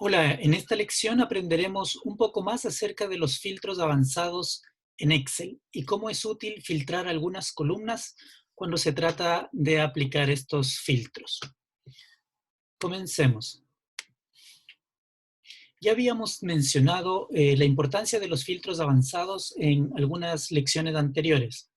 Hola, en esta lección aprenderemos un poco más acerca de los filtros avanzados en Excel y cómo es útil filtrar algunas columnas cuando se trata de aplicar estos filtros. Comencemos. Ya habíamos mencionado la importancia de los filtros avanzados en algunas lecciones anteriores.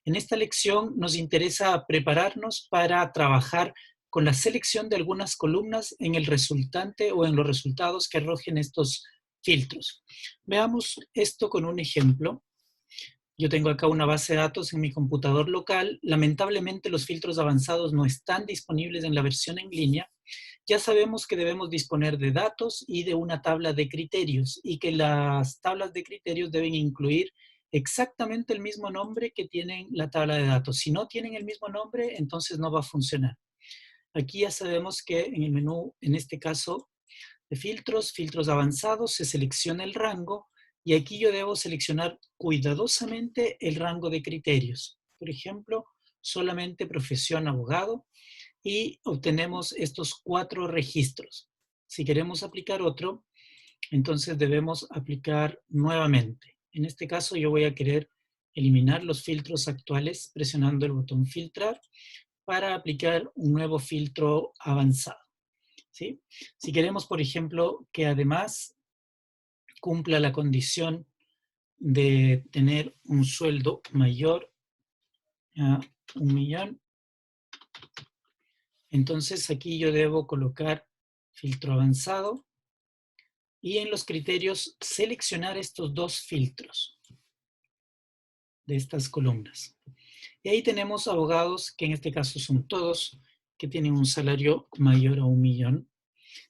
En esta lección nos interesa prepararnos para trabajar con la selección de algunas columnas en el resultante o en los resultados que arrojen estos filtros. Veamos esto con un ejemplo. Yo tengo acá una base de datos en mi computador local. Lamentablemente los filtros avanzados no están disponibles en la versión en línea. Ya sabemos que debemos disponer de datos y de una tabla de criterios y que las tablas de criterios deben incluir exactamente el mismo nombre que tienen la tabla de datos. Si no tienen el mismo nombre, entonces no va a funcionar. Aquí ya sabemos que en el menú, en este caso de filtros avanzados, se selecciona el rango y aquí yo debo seleccionar cuidadosamente el rango de criterios. Por ejemplo, solamente profesión abogado y obtenemos estos 4 registros. Si queremos aplicar otro, entonces debemos aplicar nuevamente. En este caso yo voy a querer eliminar los filtros actuales presionando el botón filtrar para aplicar un nuevo filtro avanzado. ¿Sí? Si queremos, por ejemplo, que además cumpla la condición de tener un sueldo mayor a 1.000.000, entonces aquí yo debo colocar filtro avanzado y en los criterios seleccionar estos 2 filtros de estas columnas. Y ahí tenemos abogados, que en este caso son todos, que tienen un salario mayor a 1.000.000.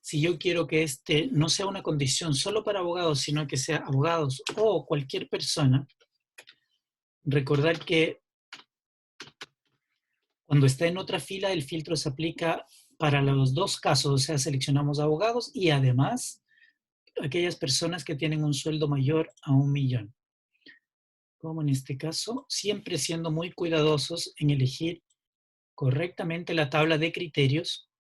Si yo quiero que este no sea una condición solo para abogados, sino que sea abogados o cualquier persona, recordar que cuando está en otra fila el filtro se aplica para los 2 casos, o sea, seleccionamos abogados y además aquellas personas que tienen un sueldo mayor a 1.000.000. Como en este caso, siempre siendo muy cuidadosos en elegir correctamente la tabla de criterios.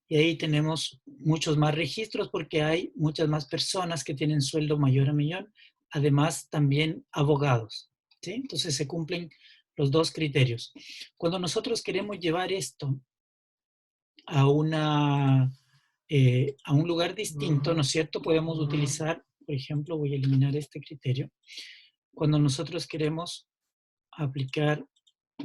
Y ahí tenemos muchos más registros porque hay muchas más personas que tienen sueldo mayor a 1.000.000, además también abogados, ¿sí? Entonces se cumplen los 2 criterios. Cuando nosotros queremos llevar esto a, a un lugar distinto, ¿no es cierto? Podemos utilizar, por ejemplo, voy a eliminar este criterio. Cuando nosotros queremos aplicar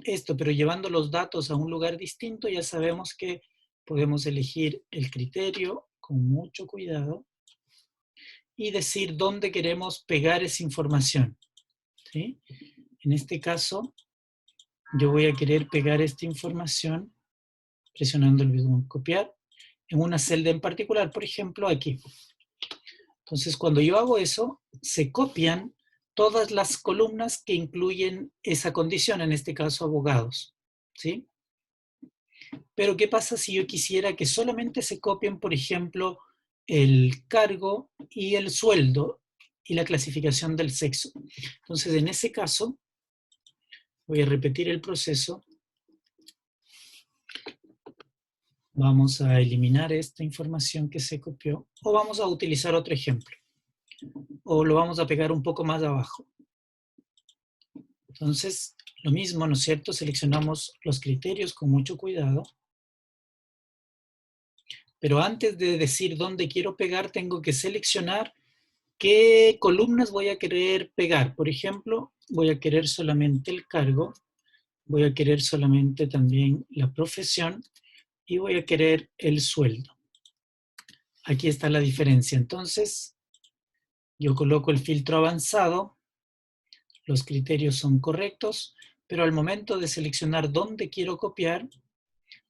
esto, pero llevando los datos a un lugar distinto, ya sabemos que podemos elegir el criterio con mucho cuidado y decir dónde queremos pegar esa información, ¿sí? En este caso, yo voy a querer pegar esta información presionando el botón copiar en una celda en particular, por ejemplo, aquí. Entonces, cuando yo hago eso, se copian todas las columnas que incluyen esa condición, en este caso, abogados, ¿sí? Pero ¿qué pasa si yo quisiera que solamente se copien, por ejemplo, el cargo y el sueldo y la clasificación del sexo? Entonces, en ese caso, voy a repetir el proceso. Vamos a eliminar esta información que se copió o vamos a utilizar otro ejemplo. O lo vamos a pegar un poco más abajo. Entonces, lo mismo, ¿no es cierto? Seleccionamos los criterios con mucho cuidado. Pero antes de decir dónde quiero pegar, tengo que seleccionar qué columnas voy a querer pegar. Por ejemplo, voy a querer solamente el cargo, voy a querer solamente también la profesión y voy a querer el sueldo. Aquí está la diferencia. Entonces, yo coloco el filtro avanzado, los criterios son correctos, pero al momento de seleccionar dónde quiero copiar,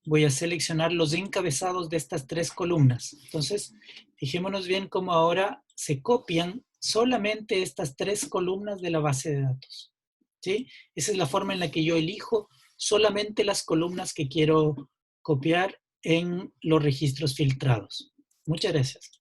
voy a seleccionar los encabezados de estas 3 columnas. Entonces, fijémonos bien cómo ahora se copian solamente estas 3 columnas de la base de datos, ¿sí? Esa es la forma en la que yo elijo solamente las columnas que quiero copiar en los registros filtrados. Muchas gracias.